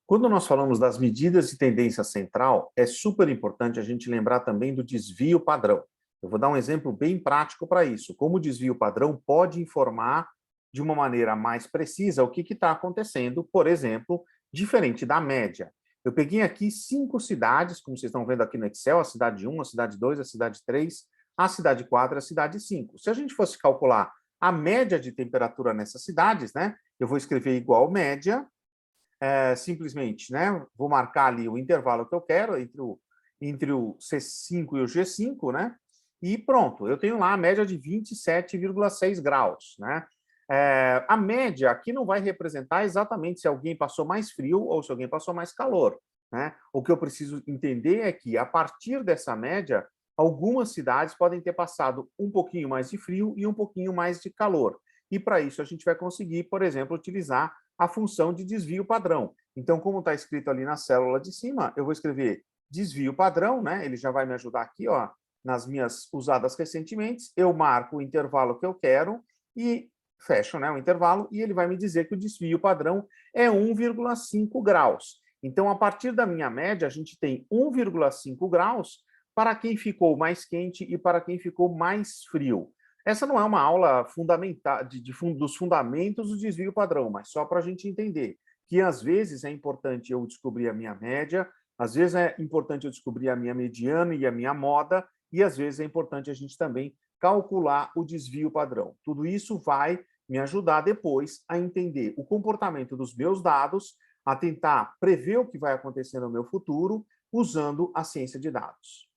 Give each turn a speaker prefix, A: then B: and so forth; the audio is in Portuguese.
A: Quando nós falamos das medidas de tendência central, é super importante a gente lembrar também do desvio padrão. Eu vou dar um exemplo bem prático para isso. Como o desvio padrão pode informar de uma maneira mais precisa o que está acontecendo, por exemplo, diferente da média. Eu peguei aqui 5 cidades, como vocês estão vendo aqui no Excel, a cidade 1, a cidade 2, a cidade 3, a cidade 4 e a cidade 5. Se a gente fosse calcular a média de temperatura nessas cidades, né, eu vou escrever igual média, simplesmente, né, vou marcar ali o intervalo que eu quero entre o C5 e o G5, né, e pronto, eu tenho lá a média de 27,6 graus, né. A média aqui não vai representar exatamente se alguém passou mais frio ou se alguém passou mais calor, né. O que eu preciso entender é que, a partir dessa média, algumas cidades podem ter passado um pouquinho mais de frio e um pouquinho mais de calor. E, para isso, a gente vai conseguir, por exemplo, utilizar a função de desvio padrão. Então, como está escrito ali na célula de cima, eu vou escrever desvio padrão, né? Ele já vai me ajudar aqui, ó, nas minhas usadas recentemente. Eu marco o intervalo que eu quero e fecho, né, o intervalo, e ele vai me dizer que o desvio padrão é 1,5 graus. Então, a partir da minha média, a gente tem 1,5 graus para quem ficou mais quente e para quem ficou mais frio. Essa não é uma aula fundamental dos fundamentos do desvio padrão, mas só para a gente entender que, às vezes, é importante eu descobrir a minha média, às vezes é importante eu descobrir a minha mediana e a minha moda, e às vezes é importante a gente também calcular o desvio padrão. Tudo isso vai me ajudar depois a entender o comportamento dos meus dados, a tentar prever o que vai acontecer no meu futuro, usando a ciência de dados.